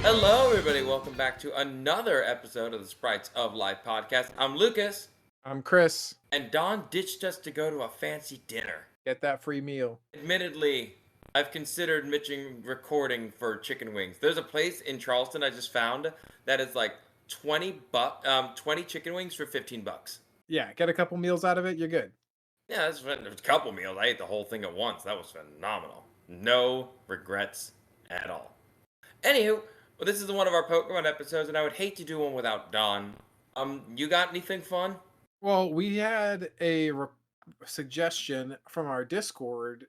Hello, everybody. Welcome back to another episode of the Sprites of Life podcast. I'm Lucas, I'm Chris. and Don ditched us to go to a fancy dinner. Get that free meal. Admittedly, I've considered mitching recording for chicken wings. There's a place in Charleston I just found that is like 20 chicken wings for $15. Yeah, get a couple meals out of it, you're good. Yeah, that's a couple meals. I ate the whole thing at once. That was phenomenal. No regrets at all. Anywho, well, this is one of our Pokemon episodes, and I would hate to do one without Don. You got anything fun? Well, we had a suggestion from our Discord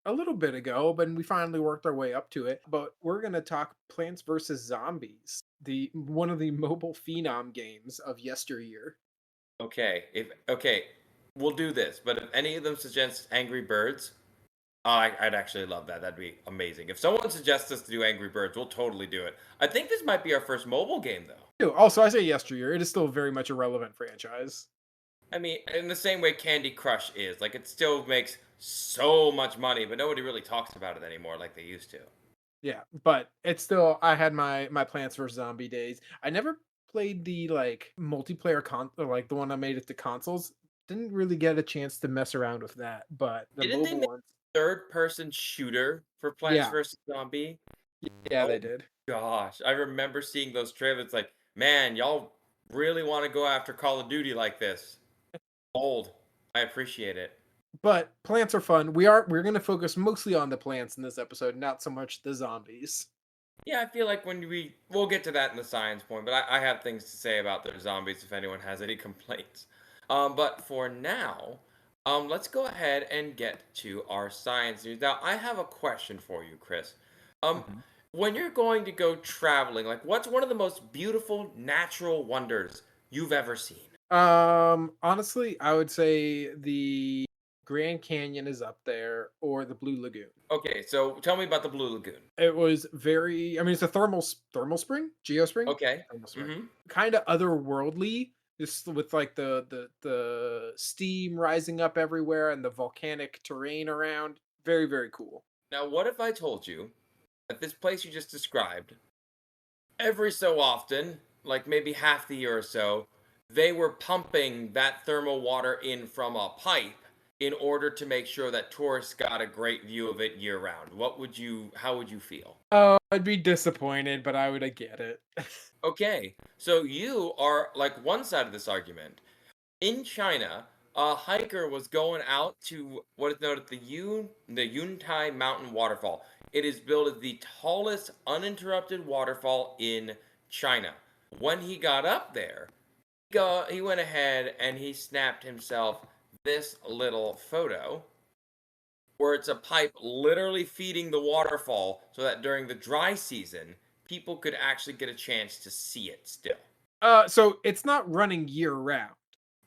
a little bit ago, but we finally worked our way up to it. But we're gonna talk Plants vs Zombies, the one of the mobile phenom games of yesteryear. Okay, we'll do this. But if any of them suggest Angry Birds, I'd actually love that. That'd be amazing. If someone suggests us to do Angry Birds, we'll totally do it. I think this might be our first mobile game, though. Also, I say yesteryear, it is still very much a relevant franchise. I mean, in the same way Candy Crush is. Like, it still makes so much money, but nobody really talks about it anymore like they used to. Yeah, but it's still I had my Plants vs Zombie days. I never played the like multiplayer or like the one I made it to consoles. Didn't really get a chance to mess around with that, but the Didn't they mobile make ones, a third-person shooter for Plants yeah, vs. Zombie? yeah, Oh they did. gosh, I remember seeing those trailers. Like, man, y'all really want to go after Call of Duty like this? Old. I appreciate it. But plants are fun. We're gonna focus mostly on the plants in this episode, not so much the zombies. Yeah, I feel like when we'll get to that in the science point, but I have things to say about the zombies if anyone has any complaints. But for now, let's go ahead and get to our science news. Now, I have a question for you, Chris. Um, Mhm. when you're going to go traveling, like, what's one of the most beautiful natural wonders you've ever seen? Honestly, I would say the Grand Canyon is up there, or the Blue Lagoon. Okay, so tell me about the Blue Lagoon. It was very I mean, it's a thermal spring? Geospring? Okay. Thermal spring. Mm-hmm. Kinda otherworldly, just with, like, the steam rising up everywhere and the volcanic terrain around. Very, very cool. Now, what if I told you that this place you just described, every so often, like maybe half the year or so, they were pumping that thermal water in from a pipe in order to make sure that tourists got a great view of it year round? How would you feel? Oh, I'd be disappointed, but I would, get it. Okay, so you are like one side of this argument. In China, a hiker was going out to what is known as the Yuntai Mountain Waterfall. It is billed as the tallest uninterrupted waterfall in China. When he got up there, he went ahead and he snapped himself this little photo where it's a pipe literally feeding the waterfall so that during the dry season, people could actually get a chance to see it still. So it's not running year round.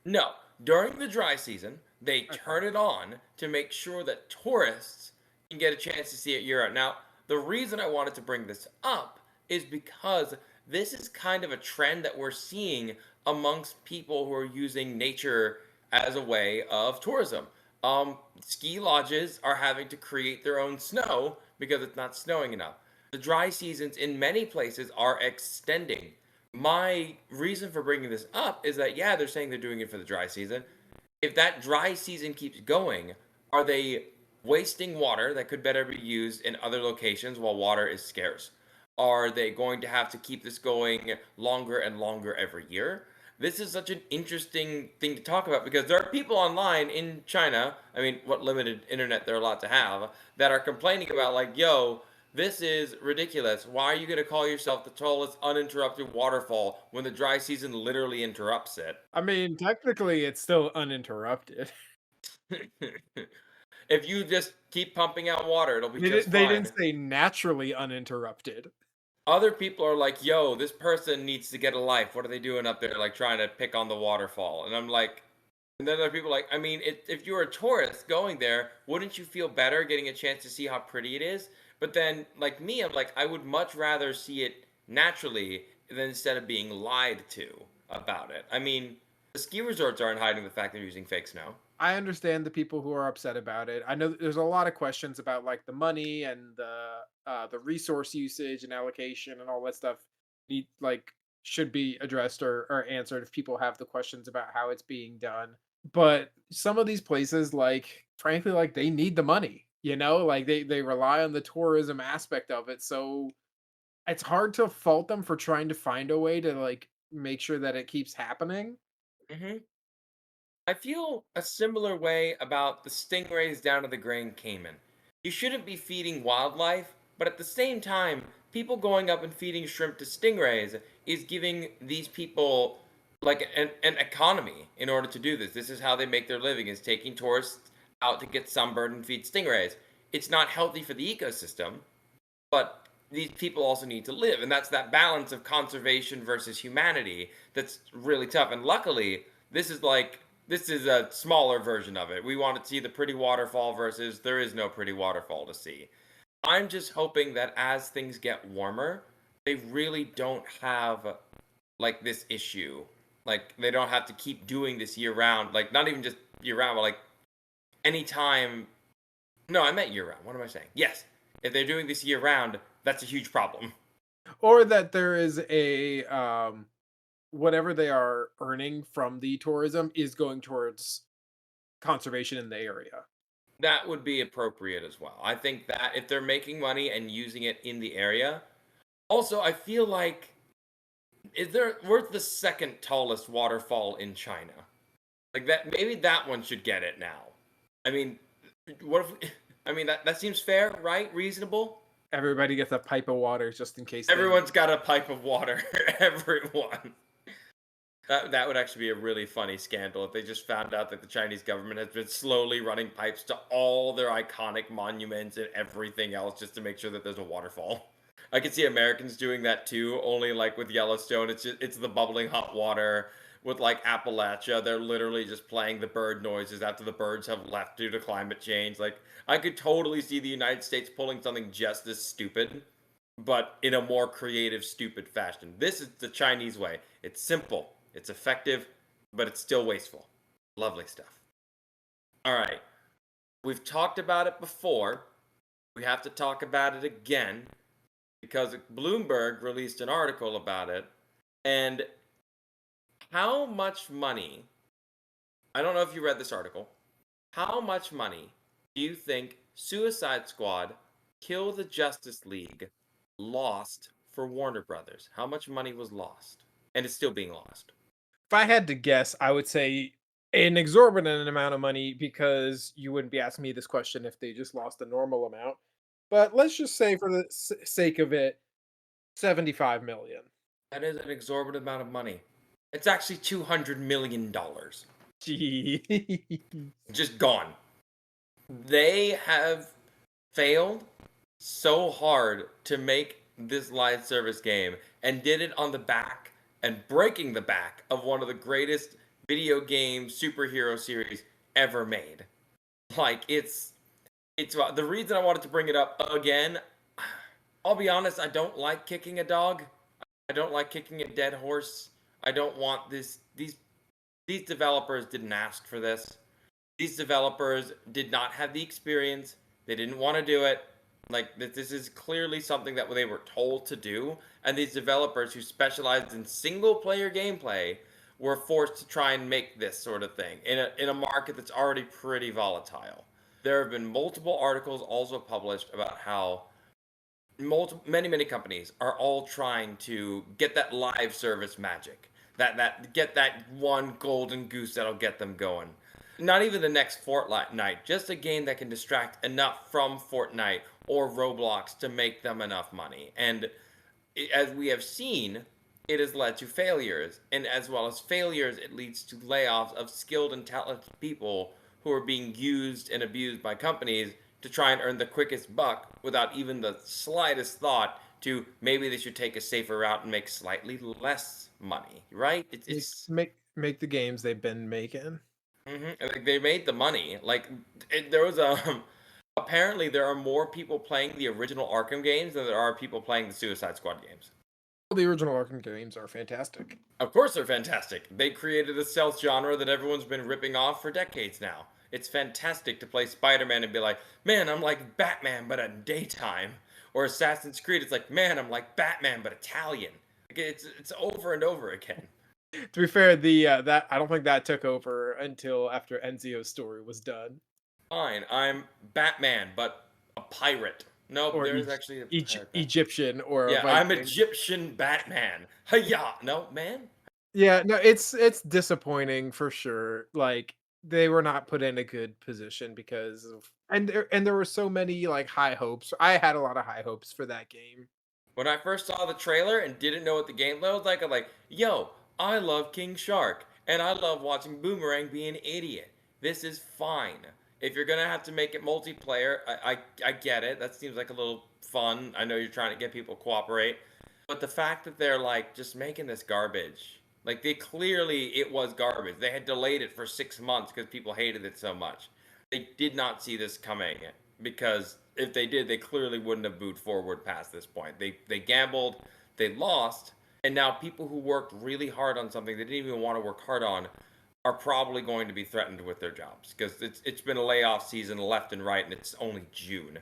No, during the dry season, they Okay. turn it on to make sure that tourists can get a chance to see it year round. Now, the reason I wanted to bring this up is because this is kind of a trend that we're seeing amongst people who are using nature as a way of tourism. Ski lodges are having to create their own snow because it's not snowing enough. The dry seasons in many places are extending. My reason for bringing this up is that, yeah, they're saying they're doing it for the dry season. If that dry season keeps going, are they wasting water that could better be used in other locations while water is scarce? Are they going to have to keep this going longer and longer every year? This is such an interesting thing to talk about because there are people online in China, I mean, what limited internet they're allowed to have, that are complaining about, like, yo, this is ridiculous. Why are you going to call yourself the tallest uninterrupted waterfall when the dry season literally interrupts it? I mean, technically, it's still uninterrupted. If you just keep pumping out water, it'll be They just didn't fine. say naturally uninterrupted. Other people are like, yo, this person needs to get a life. What are they doing up there, like trying to pick on the waterfall? And I'm like, and then other people are like, I mean, if you're a tourist going there, wouldn't you feel better getting a chance to see how pretty it is? But then, like me, I'm like, I would much rather see it naturally than instead of being lied to about it. I mean, the ski resorts aren't hiding the fact they're using fake snow. I understand the people who are upset about it. I know that there's a lot of questions about like the money and the the resource usage and allocation and all that stuff need like should be addressed or answered if people have the questions about how it's being done. But some of these places, like frankly, like they need the money, like they rely on the tourism aspect of it. So it's hard to fault them for trying to find a way to like make sure that it keeps happening. Hmm. I feel a similar way about the stingrays down to the Grand Cayman. You shouldn't be feeding wildlife, but at the same time, people going up and feeding shrimp to stingrays is giving these people like an economy in order to do this. This is how they make their living, is taking tourists out to get sunburned and feed stingrays. It's not healthy for the ecosystem, but these people also need to live, and that's that balance of conservation versus humanity that's really tough. And luckily, this is a smaller version of it. We want to see the pretty waterfall versus there is no pretty waterfall to see. I'm just hoping that as things get warmer, they really don't have like this issue. Like they don't have to keep doing this year round. Like not even just year round, but like anytime. No, I meant year round. What am I saying? Yes, if they're doing this year round, that's a huge problem. Or that there is a whatever they are earning from the tourism is going towards conservation in the area. That would be appropriate as well. I think that if they're making money and using it in the area, also I feel like is there we're the second tallest waterfall in China. Like that maybe that one should get it now. I mean, what if I mean that seems fair, right? Reasonable? Everybody gets a pipe of water just in case they. Everyone's got a pipe of water. Everyone. That would actually be a really funny scandal if they just found out that the Chinese government has been slowly running pipes to all their iconic monuments and everything else just to make sure that there's a waterfall. I could see Americans doing that too, only like with Yellowstone, it's the bubbling hot water. With like Appalachia, they're literally just playing the bird noises after the birds have left due to climate change. Like I could totally see the United States pulling something just as stupid, but in a more creative, stupid fashion. This is the Chinese way. It's simple, it's effective, but it's still wasteful. Lovely stuff. All right. We've talked about it before. We have to talk about it again because Bloomberg released an article about it. And how much money, I don't know if you read this article, how much money do you think Suicide Squad, Kill the Justice League lost for Warner Brothers? How much money was lost? And it's still being lost. If I had to guess, I would say an exorbitant amount of money because you wouldn't be asking me this question if they just lost a normal amount. But let's just say, for the sake of it, 75 million. That is an exorbitant amount of money. It's actually $200 million. Gee. Just gone. They have failed so hard to make this live service game and did it on the back and breaking the back of one of the greatest video game superhero series ever made. Like it's the reason I wanted to bring it up again. I'll be honest, I don't like kicking a dog. I don't like kicking a dead horse. I don't want this. These developers didn't ask for this. These developers did not have the experience. They didn't want to do it. Like this is clearly something that they were told to do, and these developers who specialized in single player gameplay were forced to try and make this sort of thing in a market that's already pretty volatile. There have been multiple articles also published about how many companies are all trying to get that live service magic, that get that one golden goose that'll get them going. Not even the next Fortnite, just a game that can distract enough from Fortnite or Roblox to make them enough money. And as we have seen, it has led to failures, and as well as failures, it leads to layoffs of skilled and talented people who are being used and abused by companies to try and earn the quickest buck without even the slightest thought to maybe they should take a safer route and make slightly less money, right? Make the games they've been making. Like they made the money. Like there was a apparently there are more people playing the original Arkham games than there are people playing the Suicide Squad games. Well, the original Arkham games are fantastic. Of course they're fantastic. They created a stealth genre that everyone's been ripping off for decades now. It's fantastic to play Spider-Man and be like, man, I'm like Batman, but at daytime. Or Assassin's Creed, it's like, man, I'm like Batman but Italian. Like, it's over and over again. To be fair, the that I don't think that took over until after Enzio's story was done, Fine, I'm Batman but a pirate. Nope, or there's actually a pirate Batman. Egyptian or a Yeah, I'm Viking. Egyptian Batman. Hiya! No, man. Yeah, no, it's disappointing for sure. Like they were not put in a good position because of and there were so many like high hopes. I had a lot of high hopes for that game. When I first saw the trailer and didn't know what the gameplay was like, I'm like, yo, I love King Shark, and I love watching Boomerang be an idiot. This is fine. If you're gonna have to make it multiplayer, I get it. That seems like a little fun. I know you're trying to get people to cooperate, but the fact that they're like just making this garbage, like they clearly it was garbage. They had delayed it for 6 months because people hated it so much. They did not see this coming because if they did, they clearly wouldn't have moved forward past this point. They gambled, they lost, and now people who worked really hard on something they didn't even want to work hard on are probably going to be threatened with their jobs because it's been a layoff season left and right, and it's only June.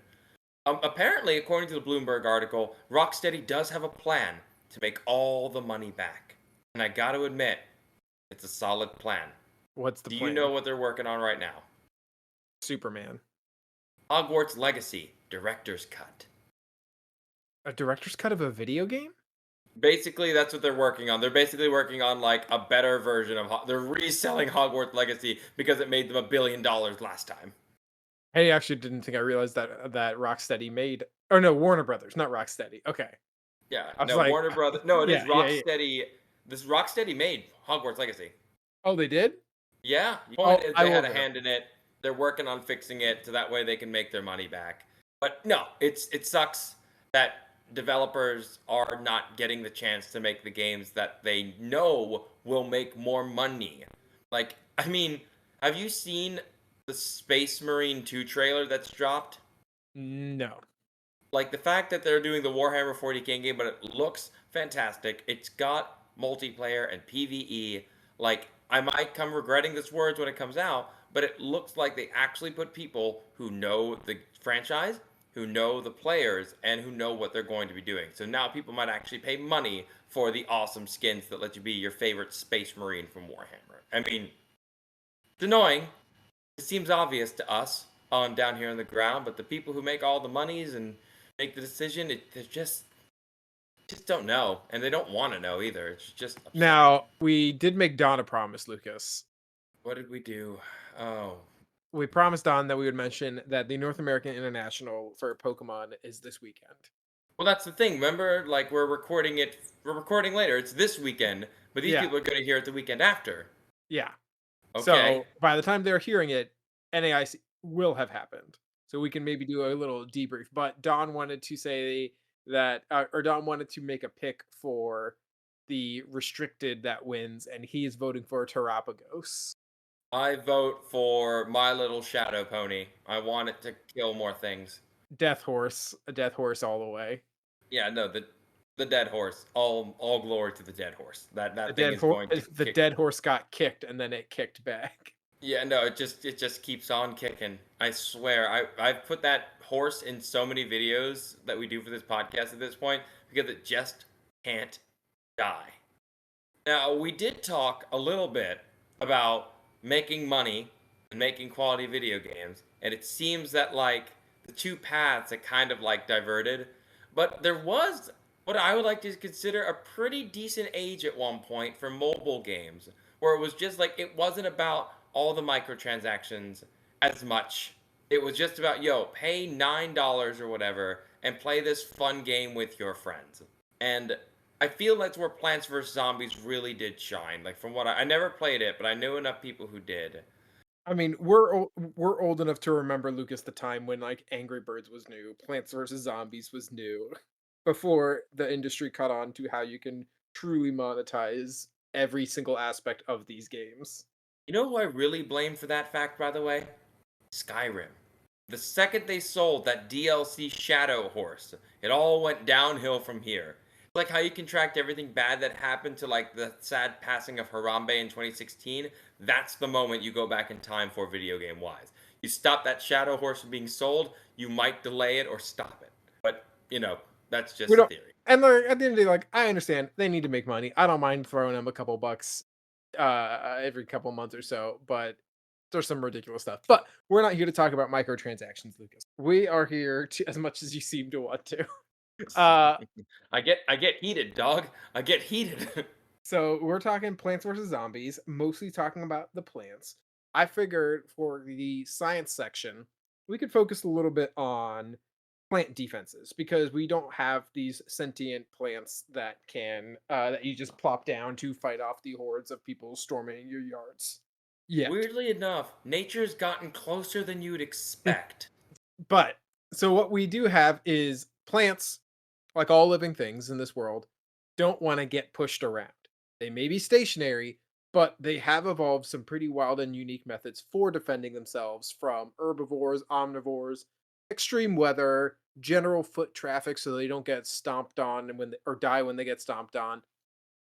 Apparently, according to the Bloomberg article, Rocksteady does have a plan to make all the money back, and I got to admit, it's a solid plan. What's the Do you plan? know what they're working on right now? Superman. Hogwarts Legacy Director's Cut. A director's cut of a video game? Basically, that's what they're working on. They're basically working on like a better version of. They're reselling Hogwarts Legacy because it made them $1 billion last time. I actually didn't think I realized that Rocksteady made. Oh no, Warner Brothers, not Rocksteady. Okay, Yeah, I was no, like, Warner Brothers. No, it is yeah, yeah, yeah. Rocksteady. This Rocksteady made Hogwarts Legacy. Oh, they did. Yeah, the Oh, point is I they will had a verify. hand in it. They're working on fixing it so that way they can make their money back. But no, it sucks that developers are not getting the chance to make the games that they know will make more money. Like, I mean, have you seen the Space Marine 2 trailer that's dropped? No. Like the fact that they're doing the Warhammer 40K game, but it looks fantastic. It's got multiplayer and PvE. Like I might come regretting this words when it comes out, but it looks like they actually put people who know the franchise, who know the players, and who know what they're going to be doing. So now people might actually pay money for the awesome skins that let you be your favorite Space Marine from Warhammer. I mean, it's annoying. It seems obvious to us on down here on the ground, but the people who make all the monies and make the decision, they just don't know, and they don't want to know either. It's just upsetting. Now we did make Don a promise, Lucas. What did we do? Oh, We promised Don that we would mention that the North American International for Pokemon is this weekend. well, that's the thing. Remember, like we're recording it. We're recording later. It's this weekend, but these Yeah, people are going to hear it the weekend after. yeah. Okay. So by the time they're hearing it, NAIC will have happened. So we can maybe do a little debrief. But Don wanted to say that, or Don wanted to make a pick for the restricted that wins, and he is voting for Terapagos. I vote for My Little Shadow Pony. I want it to kill more things. Death Horse, a Death Horse all the way. Yeah, no, the dead horse. All glory to the dead horse. The That thing dead is horse, going to the kick. dead horse got kicked, and then it kicked back. Yeah, no, it just keeps on kicking. I swear. I've put that horse in so many videos that we do for this podcast at this point because it just can't die. Now, we did talk a little bit about making money and making quality video games, and it seems that like the two paths are kind of like diverted, but there was what I would like to consider a pretty decent age at one point for mobile games, where it was just like it wasn't about all the microtransactions as much. It was just about, yo, pay $9 or whatever and play this fun game with your friends. And I feel that's where Plants vs Zombies really did shine. Like from what I never played it, but I knew enough people who did. I mean, we're old enough to remember, Lucas, the time when like Angry Birds was new, Plants vs Zombies was new, before the industry caught on to how you can truly monetize every single aspect of these games. You know who I really blame for that fact, by the way? Skyrim. The second they sold that DLC Shadow Horse, it all went downhill from here. Like how you can track everything bad that happened to like the sad passing of Harambe in 2016. That's the moment you go back in time for video game wise. You stop that Shadow Horse from being sold, you might delay it or stop it. But you know, that's We just a don't theory. and like, at the end of the day, like, I understand they need to make money. I don't mind throwing them a couple bucks, every couple months or so, but there's some ridiculous stuff. But we're not here to talk about microtransactions, Lucas. We are here to as much as you seem to want to. Uh, I get heated, dog. I get heated. so we're talking Plants vs. Zombies, mostly talking about the plants. I figured for the science section, we could focus a little bit on plant defenses because we don't have these sentient plants that can that you just plop down to fight off the hordes of people storming your yards yet. Weirdly enough, nature's gotten closer than you'd expect. But so what we do have is plants, like all living things in this world, don't want to get pushed around. They may be stationary, but they have evolved some pretty wild and unique methods for defending themselves from herbivores, omnivores, extreme weather, general foot traffic so they don't get stomped on and or die when they get stomped on.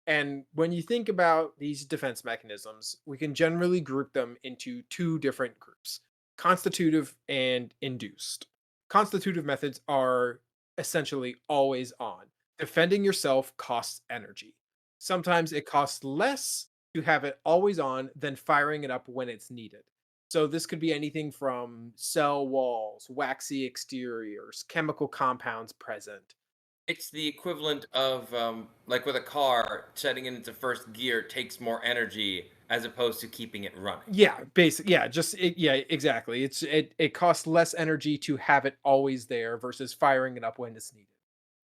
And when you think about these defense mechanisms, we can generally group them into two different groups: constitutive and induced. Constitutive methods are essentially always on. Defending yourself costs energy. Sometimes it costs less to have it always on than firing it up when it's needed. So this could be anything from cell walls, waxy exteriors, chemical compounds present. It's the equivalent of like with a car, setting it into first gear takes more energy as opposed to keeping it running. Yeah, basic. Yeah, just yeah, exactly. It costs less energy to have it always there versus firing it up when it's needed.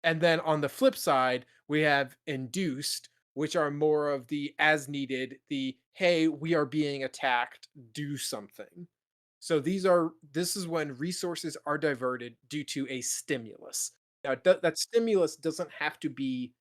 And then on the flip side, we have induced, which are more of the as needed, the hey, we are being attacked, do something. So this is when resources are diverted due to a stimulus. Now, that stimulus doesn't have to be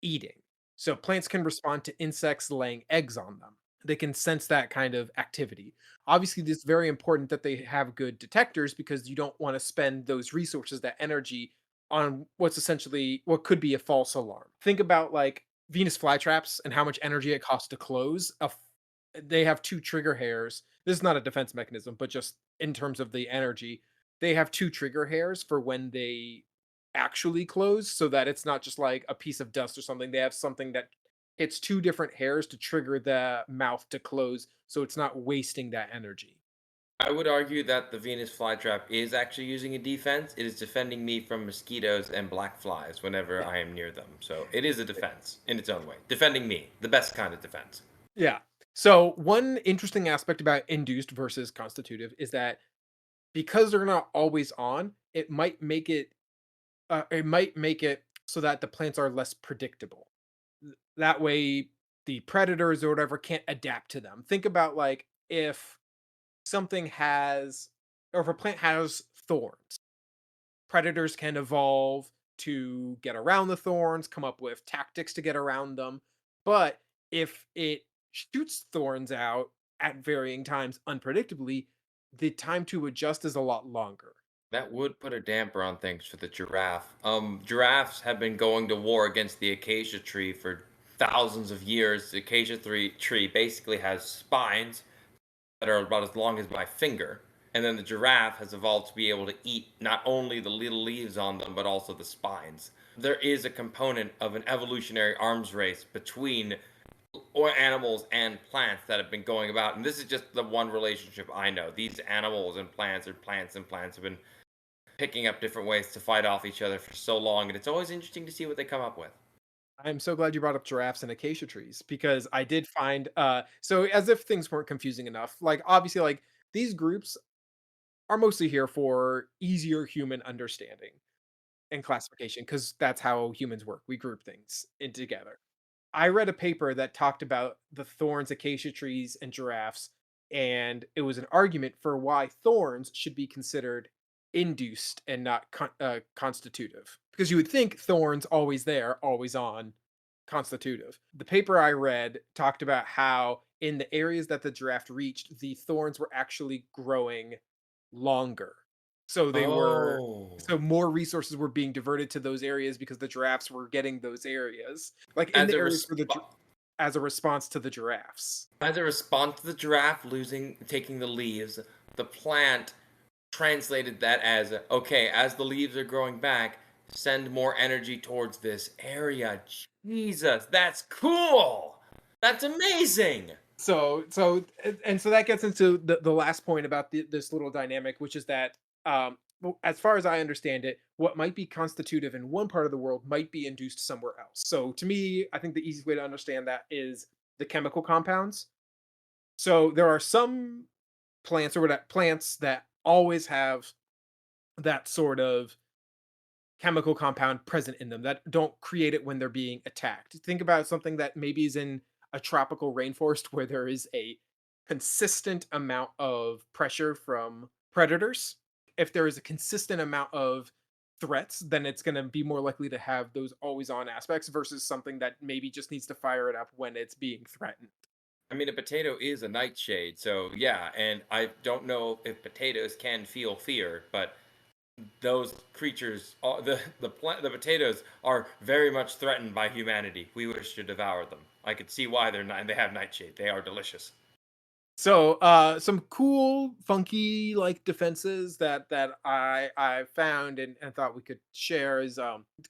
eating. So plants can respond to insects laying eggs on them. They can sense that kind of activity. Obviously, it's very important that they have good detectors because you don't want to spend those resources, that energy, on what's essentially what could be a false alarm. Think about like Venus flytraps and how much energy it costs to close. They have two trigger hairs. This is not a defense mechanism, but just in terms of the energy, they have two trigger hairs for when they actually close so that it's not just like a piece of dust or something. They have something that hits two different hairs to trigger the mouth to close so it's not wasting that energy. I would argue that the Venus flytrap is actually using a defense. It is defending me from mosquitoes and black flies whenever I am near them. So it is a defense in its own way. Defending me, the best kind of defense. Yeah. So one interesting aspect about induced versus constitutive is that because they're not always on, it might make it so that the plants are less predictable. That way the predators or whatever can't adapt to them. Think about like if something has or if a plant has thorns, predators can evolve to get around the thorns, come up with tactics to get around them. But if it shoots thorns out at varying times unpredictably, the time to adjust is a lot longer. That would put a damper on things for the giraffe. Giraffes have been going to war against the acacia tree for thousands of years. The tree basically has spines that are about as long as my finger. And then the giraffe has evolved to be able to eat not only the little leaves on them, but also the spines. There is a component of an evolutionary arms race between or animals and plants that have been going about. And this is just the one relationship I know. These animals and plants, or plants and plants, have been picking up different ways to fight off each other for so long. And it's always interesting to see what they come up with. I'm so glad you brought up giraffes and acacia trees because I did find so as if things weren't confusing enough. Like obviously like these groups are mostly here for easier human understanding and classification because that's how humans work. We group things in together. I read a paper that talked about the thorns, acacia trees, and giraffes, and it was an argument for why thorns should be considered induced and not constitutive. Because you would think thorns always there, always on, constitutive. The paper I read talked about how in the areas that the giraffe reached, the thorns were actually growing longer. So they were Oh. so more resources were being diverted to those areas because the giraffes were getting those areas. Like in As the a areas for response. as a response to the giraffes. As a response to the giraffe taking the leaves, the plant translated that as okay, as the leaves are growing back, send more energy towards this area. Jesus, that's cool. That's amazing. So that gets into the last point about this little dynamic, which is that well, as far as I understand it, what might be constitutive in one part of the world might be induced somewhere else. So to me, I think the easiest way to understand that is the chemical compounds. So there are some plants that always have that sort of chemical compound present in them that don't create it when they're being attacked. Think about something that maybe is in a tropical rainforest where there is a consistent amount of pressure from predators. If there is a consistent amount of threats, then it's going to be more likely to have those always on aspects versus something that maybe just needs to fire it up when it's being threatened. I mean, a potato is a nightshade, so yeah, and I don't know if potatoes can feel fear, but those creatures, the potatoes, are very much threatened by humanity. We wish to devour them. I could see why they're not. They have nightshade. They are delicious. So, some cool, funky like defenses that I found and thought we could share is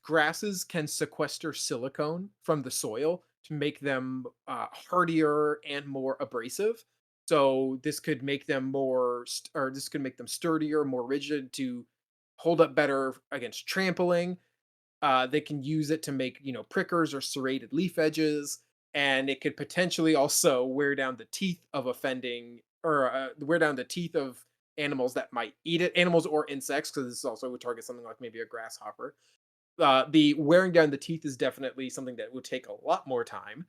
grasses can sequester silicone from the soil to make them hardier and more abrasive. So this could make them or this could make them sturdier, more rigid to hold up better against trampling. They can use it to make, prickers or serrated leaf edges, and it could potentially also wear down the teeth of offending or wear down the teeth of animals that might eat it, animals or insects, because this also would target something like maybe a grasshopper. The wearing down the teeth is definitely something that would take a lot more time.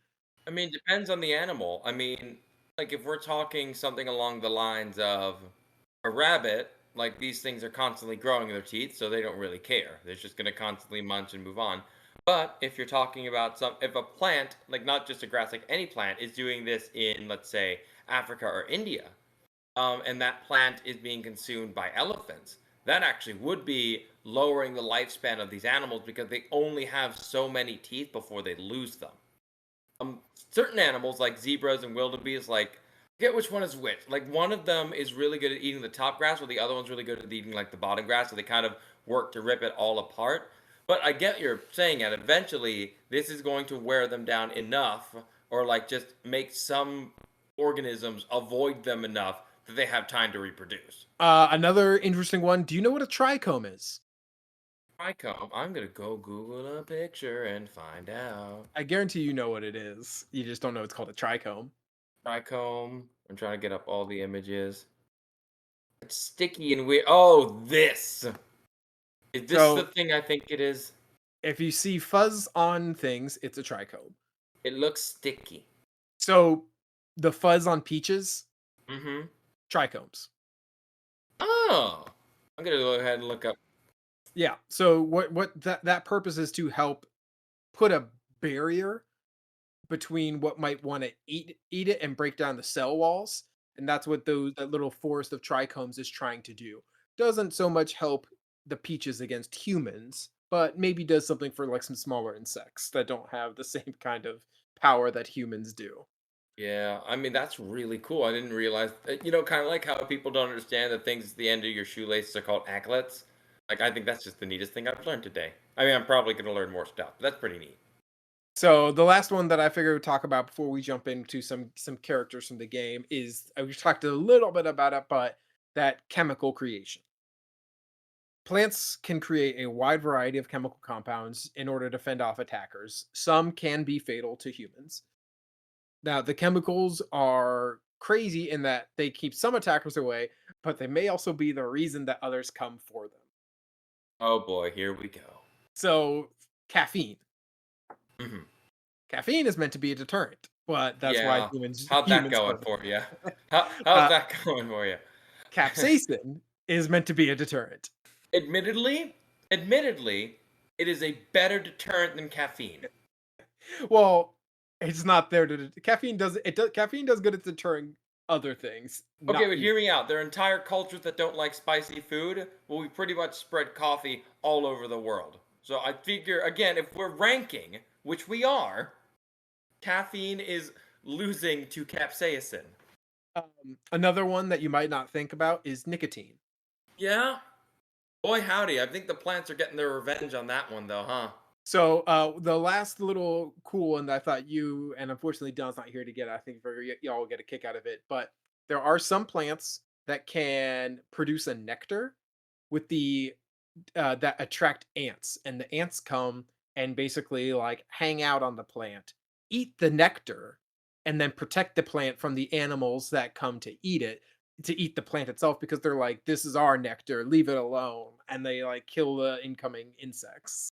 I mean, depends on the animal. I mean, like if we're talking something along the lines of a rabbit, like these things are constantly growing their teeth, so they don't really care. They're just going to constantly munch and move on. But if you're talking about if a plant, like not just a grass, like any plant, is doing this in, let's say, Africa or India, and that plant is being consumed by elephants, that actually would be lowering the lifespan of these animals because they only have so many teeth before they lose them. Certain animals like zebras and wildebeest, like get which one is which. Like one of them is really good at eating the top grass, while the other one's really good at eating like the bottom grass. So they kind of work to rip it all apart. But I get you're saying that eventually this is going to wear them down enough, or like just make some organisms avoid them enough that they have time to reproduce. Another interesting one. Do you know what a trichome is? Trichome. I'm gonna go Google a picture and find out. I guarantee you know what it is. You just don't know it's called a trichome. Trichome. I'm trying to get up all the images. It's sticky and weird. Oh, this. Is this the So thing I think it is? if you see fuzz on things, it's a trichome. It looks sticky. So the fuzz on peaches, Mm-hmm. trichomes. Oh. I'm gonna go ahead and look up. Yeah. So what that purpose is to help put a barrier between what might want to eat it and break down the cell walls, and that's what that little forest of trichomes is trying to do. Doesn't so much help the peaches against humans, but maybe does something for like some smaller insects that don't have the same kind of power that humans do. Yeah, I mean that's really cool. I didn't realize kind of like how people don't understand that things at the end of your shoelaces are called anklets. Like I think that's just the neatest thing I've learned today. I mean, I'm probably gonna learn more stuff, but that's pretty neat. So the last one that I figured we'd talk about before we jump into some characters from the game is we talked a little bit about it, but that chemical creation. Plants can create a wide variety of chemical compounds in order to fend off attackers. Some can be fatal to humans. Now, the chemicals are crazy in that they keep some attackers away, but they may also be the reason that others come for them. Oh boy, here we go. So, caffeine. Hmm. Caffeine is meant to be a deterrent, but that's why Yeah. humans How'd that humans going hurt. for you? How's Uh, that going for you? capsaicin is meant to be a deterrent. Admittedly, it is a better deterrent than caffeine. Well, it's not there to caffeine does good at deterring other things, Okay, not but you. hear me out. There are entire cultures that don't like spicy food. Well, we pretty much spread coffee all over the world. So I figure, again, if we're ranking, which we are, caffeine is losing to capsaicin. Another one that you might not think about is nicotine. Yeah? Boy, howdy. I think the plants are getting their revenge on that one, though, huh? So, the last little cool one that I thought you and unfortunately Don's not here to get, I think for y'all will get a kick out of it, but there are some plants that can produce a nectar with the that attract ants, and the ants come and basically like hang out on the plant, eat the nectar, and then protect the plant from the animals that come to eat the plant itself because they're like, this is our nectar, leave it alone, and they like kill the incoming insects.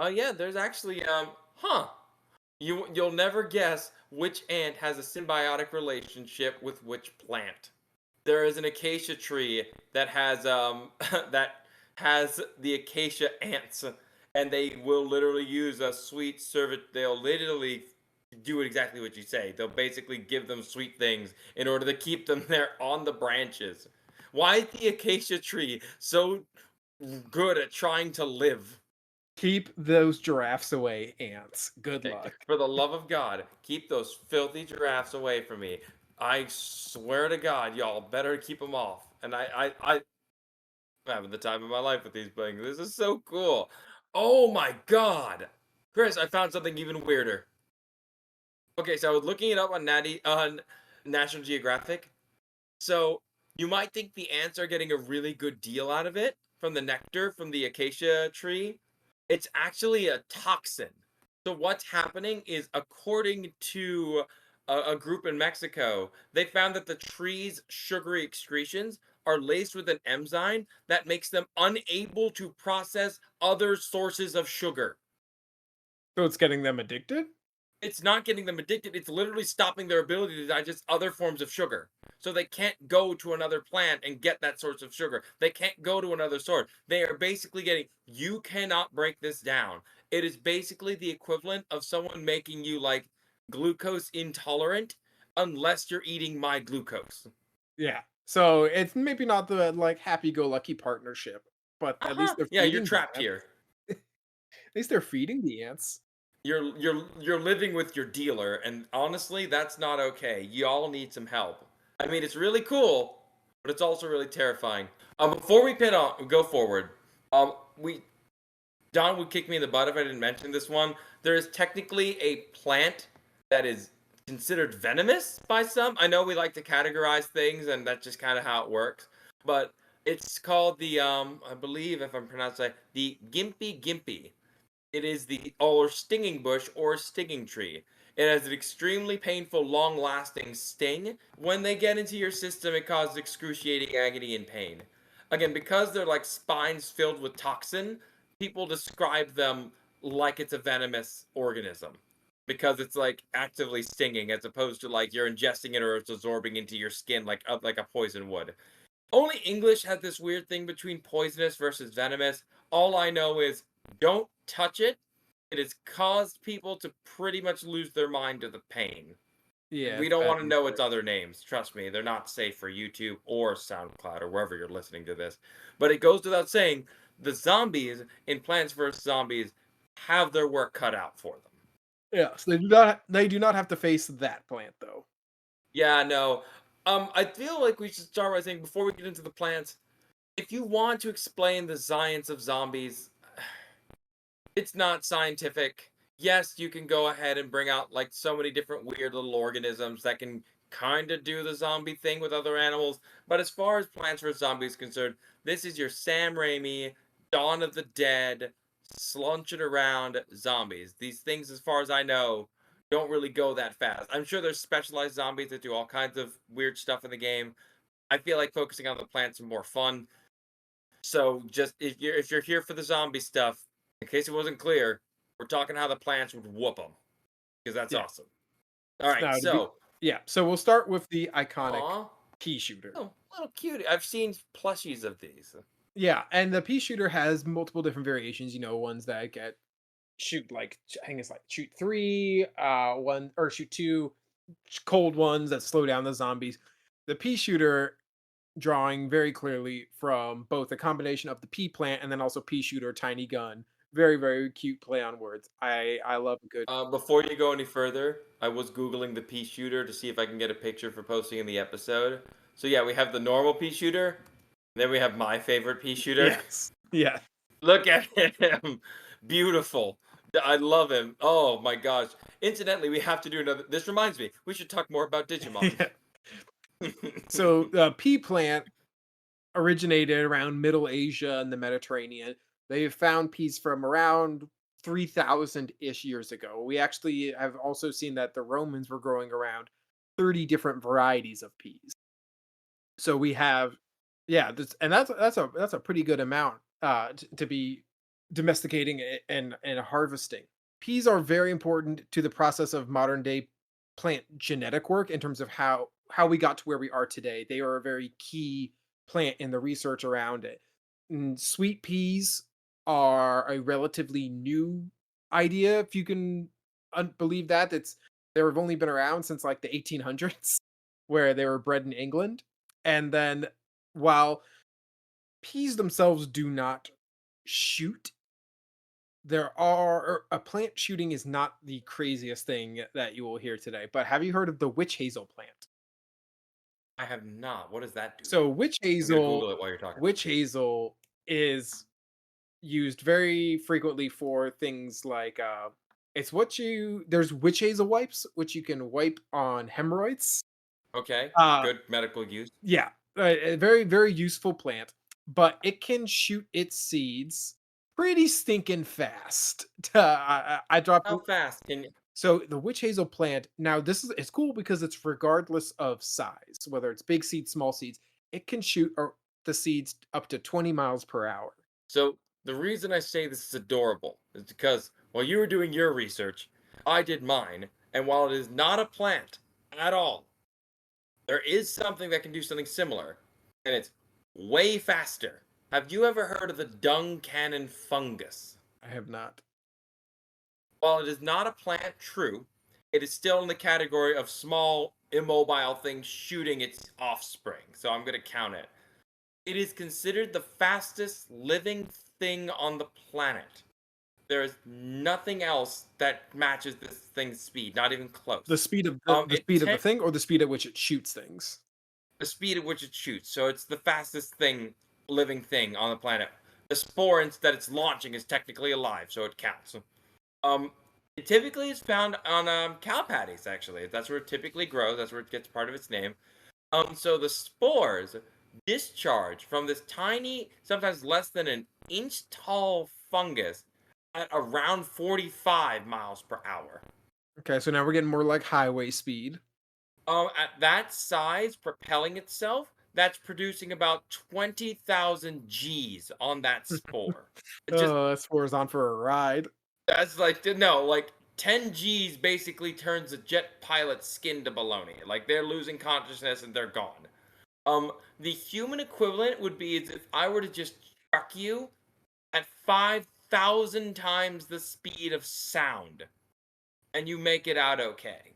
Oh yeah, there's actually huh. You'll never guess which ant has a symbiotic relationship with which plant. There is an acacia tree that has that has the acacia ants, and they will literally use a sweet service. They'll literally do exactly what you say. They'll basically give them sweet things in order to keep them there on the branches. Why is the acacia tree so good at trying to live? Keep those giraffes away, ants. Good Okay, luck. for the love of God, keep those filthy giraffes away from me. I swear to God, y'all better keep them off. And I'm having the time of my life with these things. This is so cool. Oh my God, Chris, I found something even weirder. Okay, so I was looking it up on National Geographic. So you might think the ants are getting a really good deal out of it from the nectar from the acacia tree. It's actually a toxin. So what's happening is, according to a group in Mexico, they found that the tree's sugary excretions are laced with an enzyme that makes them unable to process other sources of sugar. So it's getting them addicted? It's not getting them addicted. It's literally stopping their ability to digest other forms of sugar. So they can't go to another plant and get that source of sugar. They can't go to another source. They are basically getting, you cannot break this down. It is basically the equivalent of someone making you like glucose intolerant unless you're eating my glucose. Yeah. So it's maybe not the like happy-go-lucky partnership, but at least Uh-huh. they're Yeah, you're feeding the trapped ants. here. At least they're feeding the ants. You're living with your dealer, and honestly, that's not okay. Y'all need some help. I mean, it's really cool, but it's also really terrifying. Before we go forward, we Don would kick me in the butt if I didn't mention this one. There is technically a plant that is considered venomous by some. I know we like to categorize things, and that's just kind of how it works. But it's called the I believe if I'm pronouncing it, the gimpy gimpy. It is the or stinging bush or stinging tree. It has an extremely painful, long-lasting sting. When they get into your system, it causes excruciating agony and pain. Again, because they're like spines filled with toxin, people describe them like it's a venomous organism because it's like actively stinging as opposed to like you're ingesting it or it's absorbing into your skin like a poison would. Only English has this weird thing between poisonous versus venomous. All I know is don't touch it. It has caused people to pretty much lose their mind to the pain. Yeah, We it's don't bad want to news know its there. other names. Trust me, they're not safe for YouTube or SoundCloud or wherever you're listening to this. But it goes without saying, the zombies in Plants vs. Zombies have their work cut out for them. Yeah, so they do not have to face that plant though. Yeah, no. I feel like we should start by saying before we get into the plants, if you want to explain the science of zombies, it's not scientific. Yes, you can go ahead and bring out like so many different weird little organisms that can kind of do the zombie thing with other animals, but as far as Plants vs Zombies is concerned, this is your Sam Raimi, Dawn of the Dead, slunching around zombies. These things, as far as I know, don't really go that fast. I'm sure there's specialized zombies that do all kinds of weird stuff in the game. I feel like focusing on the plants is more fun. So just if you're here for the zombie stuff, in case it wasn't clear, we're talking how the plants would whoop them because that's Yeah. awesome. All right, Now to be so Yeah, so we'll start with the iconic aw, Peashooter. oh, little cutie. I've seen plushies of these. Yeah, and the Peashooter has multiple different variations, ones that get shoot like I think it's like shoot 3, one or shoot 2 cold ones that slow down the zombies. The Peashooter drawing very clearly from both a combination of the pea plant and then also pea shooter tiny gun. Very very cute play on words. I love a good. Before you go any further, I was googling the pea shooter to see if I can get a picture for posting in the episode. So yeah, we have the normal pea shooter, and Then we have my favorite pea shooter. Yes. Yeah. Look at him. Beautiful. I love him. Oh my gosh. Incidentally, we have to do another. This reminds me, we should talk more about Digimon. Yeah. So the pea plant originated around Middle Asia and the Mediterranean. They found peas from around 3,000 ish years ago. We actually have also seen that the Romans were growing around 30 different varieties of peas. So we have, yeah, and that's a pretty good amount to be domesticating and harvesting. Peas are very important to the process of modern day plant genetic work in terms of how we got to where we are today. They are a very key plant in the research around it. Sweet peas are a relatively new idea, if you can believe that. They've only been around since like the 1800s, where they were bred in England. And then while peas themselves do not shoot, a plant shooting is not the craziest thing that you will hear today. But have you heard of the witch hazel plant? I have not. What does that do? So I'm gonna Google it while you're talking. witch hazel is used very frequently for things like it's what you there's witch hazel wipes which you can wipe on hemorrhoids. Okay. Uh Good medical use. yeah, a very very useful plant, but it can shoot its seeds pretty stinking fast. I dropped How fast can you? so the witch hazel plant. Now this is it's cool because it's regardless of size, whether it's big seeds, small seeds, it can shoot the seeds up to 20 miles per hour. So the reason I say this is adorable is because while you were doing your research, I did mine, and while it is not a plant at all, there is something that can do something similar, and it's way faster. Have you ever heard of the dung cannon fungus? I have not. While it is not a plant, true, it is still in the category of small, immobile things shooting its offspring. So I'm going to count it. It is considered the fastest living thing on the planet. There is nothing else that matches this thing's speed, not even The close. speed of the It speed of the thing or the speed at which it shoots things? the speed at which it shoots. So it's the fastest living thing on the planet. The spore that it's launching is technically alive, so it counts. Um, it typically is found on cow patties. Actually, that's where it typically grows. That's where it gets part of its name. So the spores discharge from this tiny, sometimes less than an inch tall fungus at around 45 miles per hour. Okay, so now we're getting more like highway speed. At that size, propelling itself, that's producing about 20,000 G's on that spore. It just Oh, that spore is on for a ride. That's like no, like 10 G's basically turns a jet pilot's skin to baloney. Like they're losing consciousness and they're gone. The human equivalent would be as if I were to just truck you at 5,000 times the speed of sound, and you make it out okay.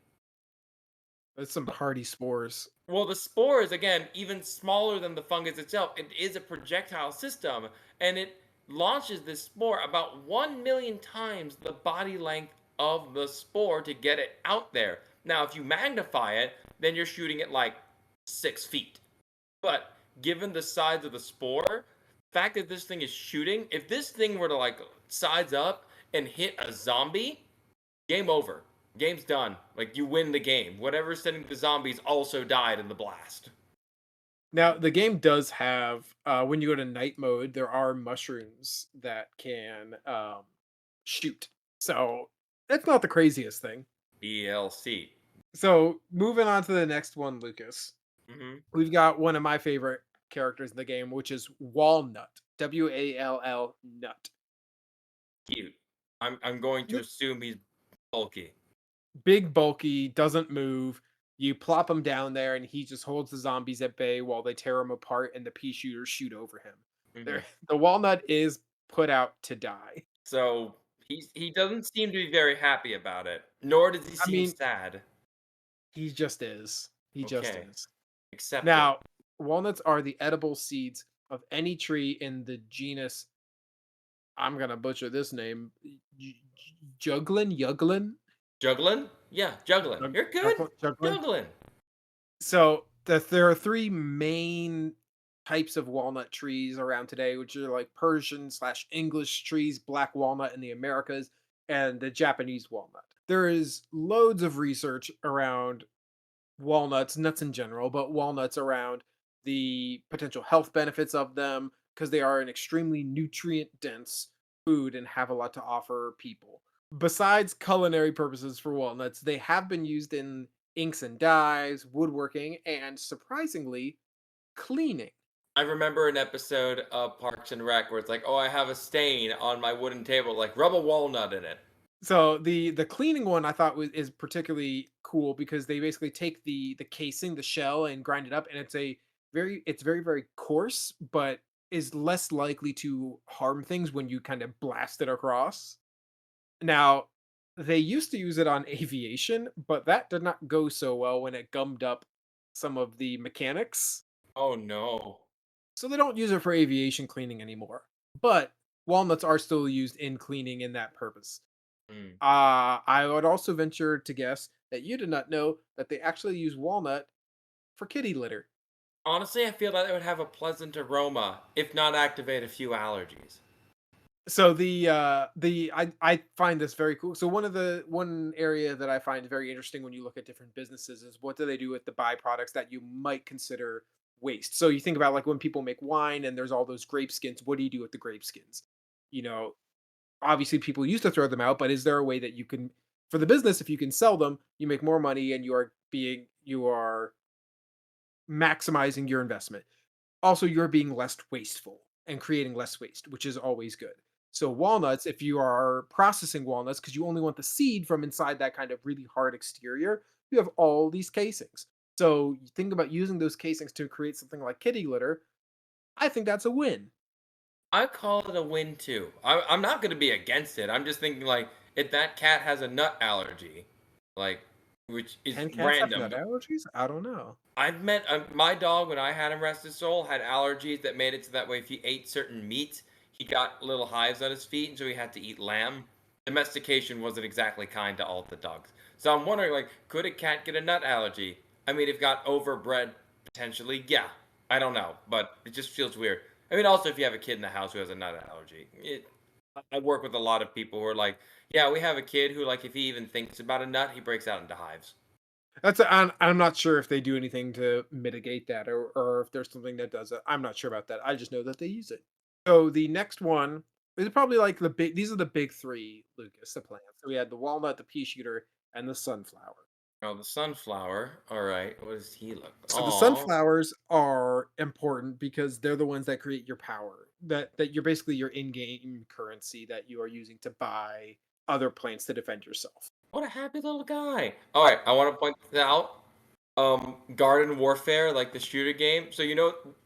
That's some hardy spores. Well, the spore is again even smaller than the fungus itself. It is a projectile system, and it launches this spore about 1 million times the body length of the spore to get it out there. Now, if you magnify it, then you're shooting it like 6 feet. But given the size of the spore, the fact that this thing is shooting, if this thing were to like size up and hit a zombie, game over. Game's done. Like you win the game. Whatever's sending the zombies also died in the blast. Now, the game does have when you go to night mode, there are mushrooms that can shoot. So that's not the craziest thing. DLC. So moving on to the next one, Lucas. Mm-hmm. We've got one of my favorite characters in the game, which is Walnut. WALL nut. Cute. I'm going to assume he's bulky. Big, bulky, doesn't move. You plop him down there, and he just holds the zombies at bay while they tear him apart, and the pea shooters shoot over him. Mm-hmm. The walnut is put out to die. So he doesn't seem to be very happy about it. Nor does he I seem mean, sad. he just is. He just Okay. is. Accepted. Now, walnuts are the edible seeds of any tree in the genus. I'm gonna butcher this name. Juglin. Juggling? Yeah, juggling. You're good. Juglin. Juggling. So there are three main types of walnut trees around today, which are like Persian slash English trees, black walnut in the Americas, and the Japanese walnut. There is loads of research around walnuts, nuts in general, but walnuts around the potential health benefits of them because they are an extremely nutrient dense food and have a lot to offer people. Besides culinary purposes for walnuts, they have been used in inks and dyes, woodworking, and surprisingly, cleaning. I remember an episode of Parks and Rec where it's like, "Oh, I have a stain on my wooden table, like rub a walnut in it." So the cleaning one I thought is particularly cool because they basically take the casing, the shell, and grind it up, and it's very coarse, but is less likely to harm things when you kind of blast it across. Now, they used to use it on aviation, but that did not go so well when it gummed up some of the mechanics. Oh no. So they don't use it for aviation cleaning anymore. But walnuts are still used in cleaning in that purpose. Mm. I would also venture to guess that you did not know that they actually use walnut for kitty litter. Honestly, I feel that it would have a pleasant aroma, if not activate a few allergies. So I find this very cool. So one area that I find very interesting when you look at different businesses is what do they do with the byproducts that you might consider waste. So you think about like when people make wine and there's all those grape skins, what do you do with the grape skins? You know, obviously people used to throw them out, but is there a way that you can for the business if you can sell them, you make more money and you are maximizing your investment. Also, you're being less wasteful and creating less waste, which is always good. So walnuts, if you are processing walnuts because you only want the seed from inside that kind of really hard exterior, you have all these casings. So you think about using those casings to create something like kitty litter. I think that's a win. I call it a win too. I'm not going to be against it. I'm just thinking like if that cat has a nut allergy, like which is Can cats have random. nut allergies? I don't know. I've met my dog when I had him rest his soul had allergies that made it so that way if he ate certain meats, he got little hives on his feet, and so he had to eat lamb. Domestication wasn't exactly kind to all the dogs, so I'm wondering like, could a cat get a nut allergy? I mean, if got overbred, potentially, yeah. I don't know, but it just feels weird. I mean, also if you have a kid in the house who has a nut allergy, I work with a lot of people who are like, yeah, we have a kid who like if he even thinks about a nut, he breaks out into hives. I'm not sure if they do anything to mitigate that or if there's something that does it. I'm not sure about that. I just know that they use it. So the next one is probably like these are the big three, Lucas, the plants. So we had the walnut, the pea shooter, and the sunflower. Oh, the sunflower. All right. What does he look? So the Oh, sunflowers are important because they're the ones that create your power. That you're basically your in-game currency that you are using to buy other plants to defend yourself. what a happy little guy. All right. I want to point this out. Garden Warfare, like the shooter game. So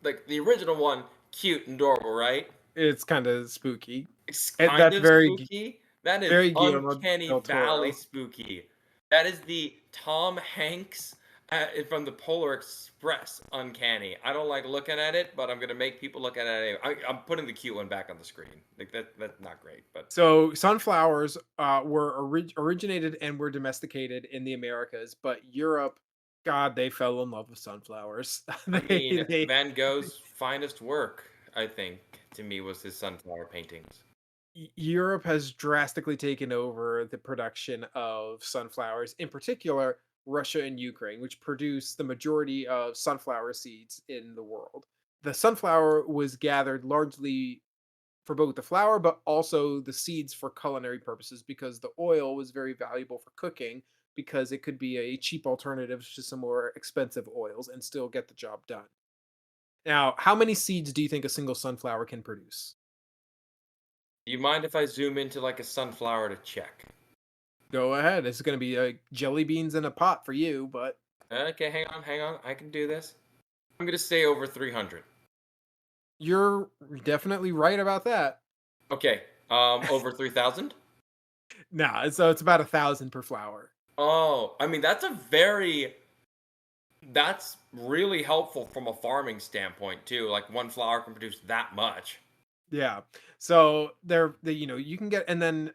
like the original one, cute and adorable, right? It's kind of spooky. It's And kind that's of spooky. That is very Guillermo uncanny del valley Toro. spooky. That is the Tom Hanks from the Polar Express uncanny. I don't like looking at it, but I'm gonna make people look at it anyway. I'm putting the cute one back on the screen. Like that's not great, but So sunflowers were originated and were domesticated in the Americas, but Europe, God, they fell in love with sunflowers. I mean They Van Gogh's finest work, I think, to me was his sunflower paintings. Europe has drastically taken over the production of sunflowers, in particular Russia and Ukraine, which produce the majority of sunflower seeds in the world. The sunflower was gathered largely for both the flour but also the seeds for culinary purposes because the oil was very valuable for cooking because it could be a cheap alternative to some more expensive oils and still get the job done. Now, how many seeds do you think a single sunflower can produce? Do you mind if I zoom into like a sunflower to check? Go ahead. It's going to be jelly beans in a pot for you, but Okay, hang on. I can do this. I'm gonna say over 300. you're definitely right about that. Okay, over 3,000. Nah, so it's about 1,000 per flower. Oh, I mean that's really helpful from a farming standpoint too. Like one flower can produce that much. Yeah. So you can get, and then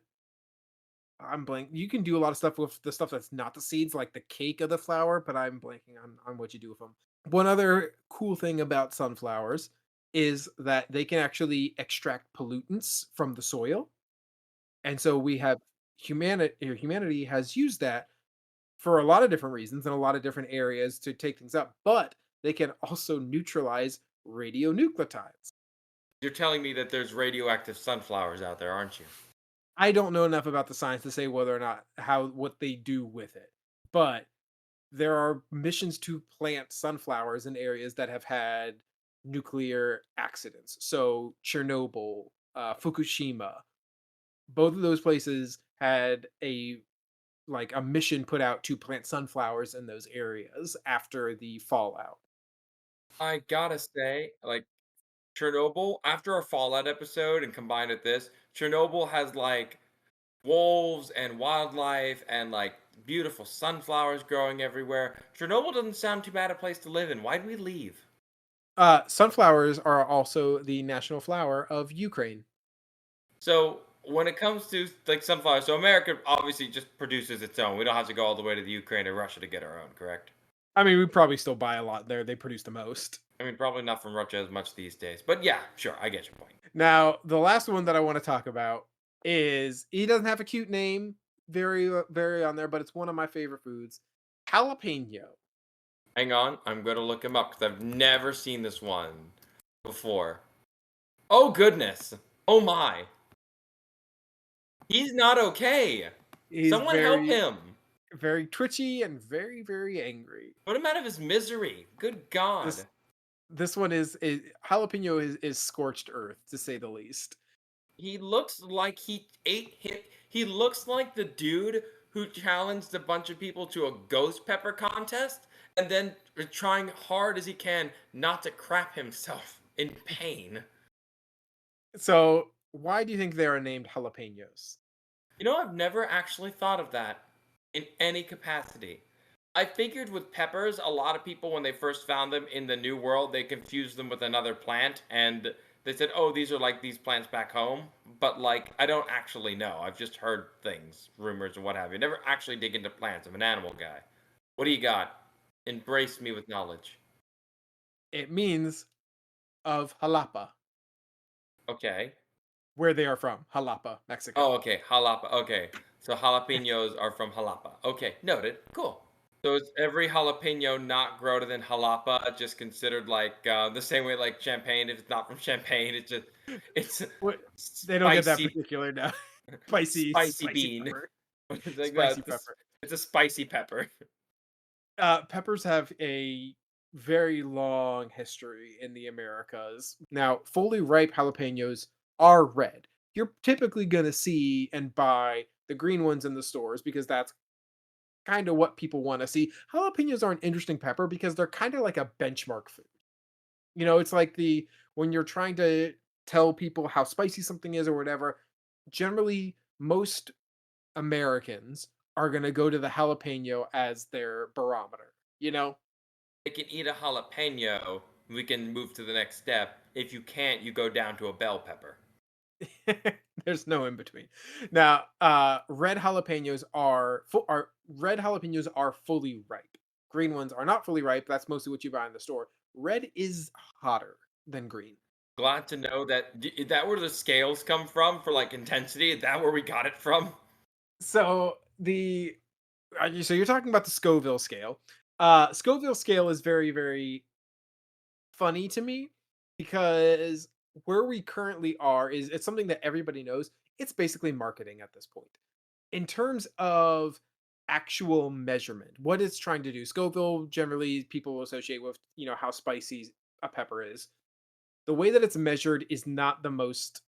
I'm blank. You can do a lot of stuff with the stuff that's not the seeds, like the cake of the flower, but I'm blanking on what you do with them. One other cool thing about sunflowers is that they can actually extract pollutants from the soil. And so we have humanity has used that for a lot of different reasons in a lot of different areas to take things up, but they can also neutralize radionuclides. You're telling me that there's radioactive sunflowers out there, aren't you? I don't know enough about the science to say whether or not how what they do with it, but there are missions to plant sunflowers in areas that have had nuclear accidents. So Chernobyl, Fukushima, both of those places had a mission put out to plant sunflowers in those areas after the fallout. I gotta say, like Chernobyl, after our Fallout episode and combined with this, Chernobyl has like wolves and wildlife and like beautiful sunflowers growing everywhere. Chernobyl doesn't sound too bad a place to live in. Why'd we leave? Sunflowers are also the national flower of Ukraine. So when it comes to like sunflowers, so America obviously just produces its own. We don't have to go all the way to the Ukraine or Russia to get our own, correct? I mean, we probably still buy a lot there. They produce the most. I mean, probably not from Russia as much these days, but yeah, sure, I get your point. Now, the last one that I want to talk about is he doesn't have a cute name, very on there, but it's one of my favorite foods, jalapeno. Hang on, I'm gonna look him up because I've never seen this one before. Oh goodness! Oh my! He's not okay. He's Someone help very him. very twitchy and very angry. Put him out of his misery. Good This God. this one is jalapeno is scorched earth to say the least. He looks like he ate him. He looks like the dude who challenged a bunch of people to a ghost pepper contest and then trying hard as he can not to crap himself in pain. So, why do you think they are named jalapenos? You know, I've never actually thought of that in any capacity. I figured with peppers, a lot of people, when they first found them in the New World, they confused them with another plant and they said, oh, these are like these plants back home. But, like, I don't actually know. I've just heard things, rumors, and what have you. Never actually dig into plants. I'm an animal guy. What do you got? Embrace me with knowledge. It means of Jalapa, Okay. where they are from, Jalapa, Oh, Mexico. okay. Jalapa. Okay. So jalapenos are from Jalapa. Okay. Noted. Cool. So is every jalapeno not grown in Jalapa just considered like the same way like champagne? If it's not from Champagne, it's What they don't get that spicy particular now. Spicy, spicy spicy bean. pepper, It's like that. spicy pepper. It's a spicy pepper. Peppers have a very long history in the Americas. Now, fully ripe jalapenos are red. You're typically going to see and buy the green ones in the stores because that's kind of what people want to see. Jalapenos are an interesting pepper because they're kind of like a benchmark food. It's like the when you're trying to tell people how spicy something is or whatever, generally most Americans are going to go to the jalapeno as their barometer, you know? They can eat a jalapeno. We can move to the next step. If you can't, you go down to a bell pepper. There's no in between. Now, red jalapenos are fully ripe. Green ones are not fully ripe. That's mostly what you buy in the store. Red is hotter than green. Glad to know that is that where the scales come from for like intensity? Is that where we got it from? So you're talking about the Scoville scale. Scoville scale is very funny to me because where we currently are is it's something that everybody knows. It's basically marketing at this point. In terms of actual measurement, what it's trying to do, Scoville generally people associate with, how spicy a pepper is. The way that it's measured is not the most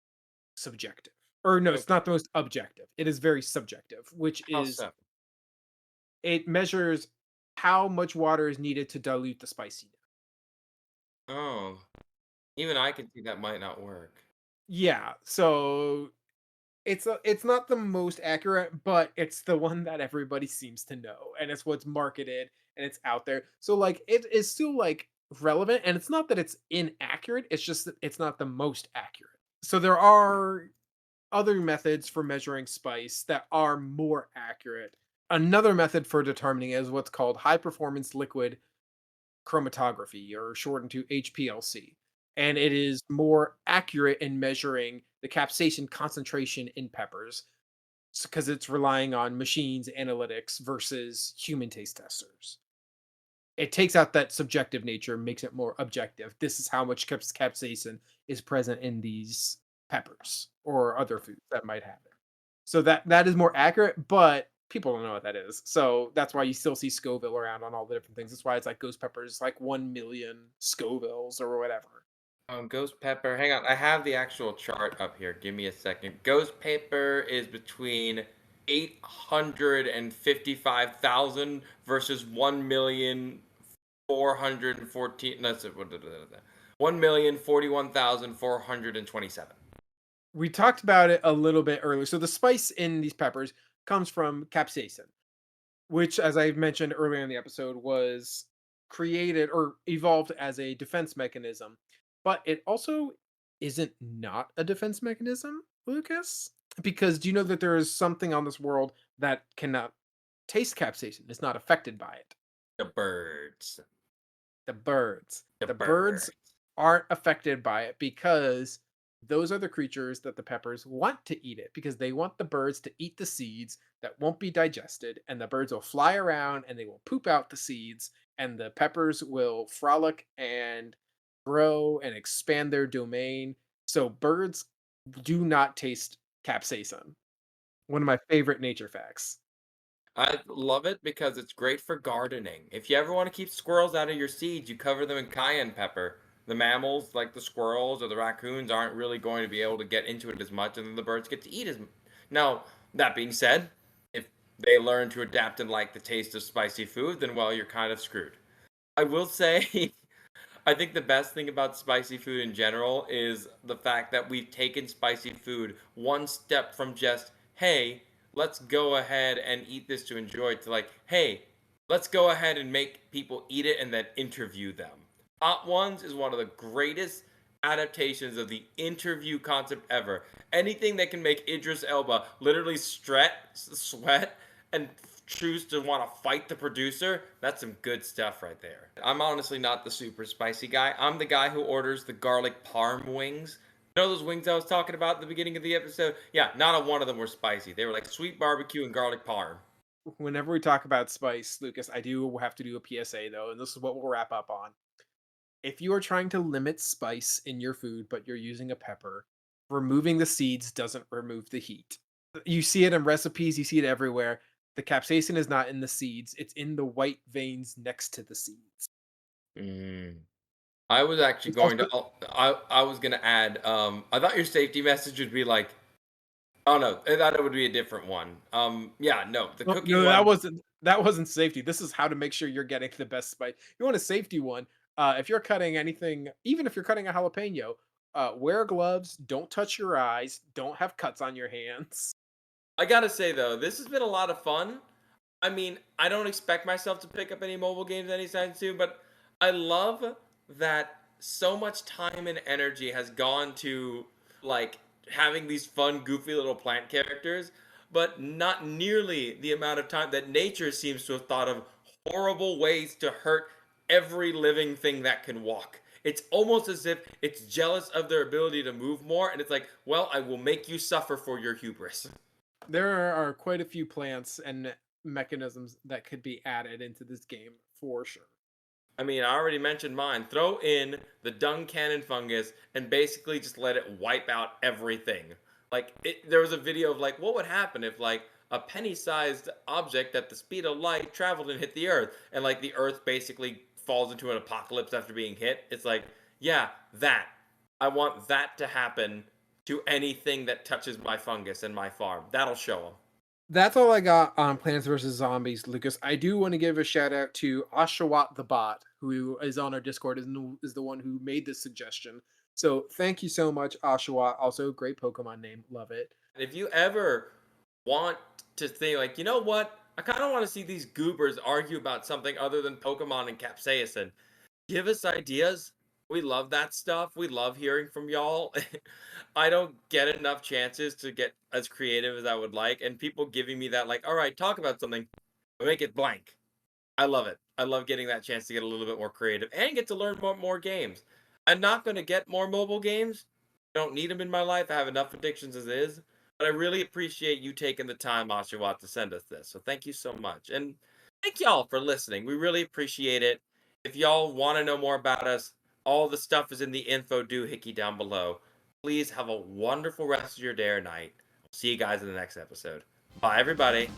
subjective. Or no, it's Okay. not the most objective. It is very subjective, which How is so? it measures how much water is needed to dilute the spiciness. Oh, even I can see that might not work. Yeah, so it's not the most accurate, but it's the one that everybody seems to know, and it's what's marketed and it's out there. So like it is still like relevant, and it's not that it's inaccurate, it's just that it's not the most accurate. So there are other methods for measuring spice that are more accurate. Another method for determining is what's called high performance liquid chromatography, or shortened to HPLC. And it is more accurate in measuring the capsaicin concentration in peppers because it's relying on machines analytics versus human taste testers. It takes out that subjective nature, makes it more objective. This is how much capsaicin is present in these peppers or other foods that might have it. So that is more accurate, but people don't know what that is. So that's why you still see Scoville around on all the different things. That's why it's like ghost peppers, like 1 million Scovilles or whatever. Ghost pepper. Hang on, I have the actual chart up here. Give me a second. Ghost pepper is between 855,000 versus 1,414. That's it. 1,041,427. We talked about it a little bit earlier. So the spice in these peppers comes from capsaicin, which, as I mentioned earlier in the episode, was created or evolved as a defense mechanism. But it also isn't not a defense mechanism, Lucas. Because do you know that there is something on this world that cannot taste capsaicin? It's not affected by it. The birds. The birds. The The birds birds. aren't affected by it because those are the creatures that the peppers want to eat it, because they want the birds to eat the seeds that won't be digested, and the birds will fly around and they will poop out the seeds, and the peppers will frolic and grow and expand their domain. So birds do not taste capsaicin. One of my favorite nature facts. I love it because it's great for gardening. If you ever want to keep squirrels out of your seeds, you cover them in cayenne pepper. The mammals, like the squirrels or the raccoons, aren't really going to be able to get into it as much, and then the birds get to eat as. Now, that being said, if they learn to adapt and like the taste of spicy food, then well, you're kind of screwed. I will say, I think the best thing about spicy food in general is the fact that we've taken spicy food one step from just, hey, let's go ahead and eat this to enjoy it, to like, hey, let's go ahead and make people eat it and then interview them. Hot Ones is one of the greatest adaptations of the interview concept ever. Anything that can make Idris Elba literally sweat, and choose to want to fight the producer, that's some good stuff right there. I'm honestly not the super spicy guy. I'm the guy who orders the garlic parm wings. You know those wings I was talking about at the beginning of the episode? Yeah, not a one of them were spicy. They were like sweet barbecue and garlic parm. Whenever we talk about spice, Lucas, I do have to do a PSA though, and this is what we'll wrap up on. If you are trying to limit spice in your food, but you're using a pepper, removing the seeds doesn't remove the heat. You see it in recipes, you see it everywhere. The capsaicin is not in the seeds, it's in the white veins next to the seeds. Mm. I was actually It's going also to. I was gonna add. I thought your safety message would be like. Oh no, I thought it would be a different one. Yeah, no, the no, cooking no, one. that wasn't safety. This is how to make sure you're getting the best spice. You want a safety one. If you're cutting anything, even if you're cutting a jalapeno, wear gloves, don't touch your eyes, don't have cuts on your hands. I gotta say though, this has been a lot of fun. I mean, I don't expect myself to pick up any mobile games anytime soon, but I love that so much time and energy has gone to like having these fun, goofy little plant characters, but not nearly the amount of time that nature seems to have thought of horrible ways to hurt every living thing that can walk. It's almost as if it's jealous of their ability to move more, and it's like, well, I will make you suffer for your hubris. There are quite a few plants and mechanisms that could be added into this game for sure. I mean, I already mentioned mine. Throw in the dung cannon fungus and basically just let it wipe out everything. There was a video of like, what would happen if like a penny-sized object at the speed of light traveled and hit the Earth, and like the Earth basically falls into an apocalypse after being hit. It's like, yeah, that. I want that to happen to anything that touches my fungus and my farm. That'll show them. That's all I got on Plants vs Zombies, Lucas. I do want to give a shout out to Oshawott the bot, who is on our Discord, is the one who made this suggestion. So thank you so much, Oshawott. Also, great Pokemon name, love it. And if you ever want to think like, you know what? I kind of want to see these goobers argue about something other than Pokemon and capsaicin. Give us ideas. We love that stuff. We love hearing from y'all. I don't get enough chances to get as creative as I would like, and people giving me that like, all right, talk about something, make it blank. I love it. I love getting that chance to get a little bit more creative and get to learn more games. I'm not going to get more mobile games. I don't need them in my life. I have enough addictions as is. But I really appreciate you taking the time, Oshawott, to send us this. So thank you so much. And thank y'all for listening. We really appreciate it. If y'all want to know more about us, all the stuff is in the info doohickey down below. Please have a wonderful rest of your day or night. See you guys in the next episode. Bye, everybody.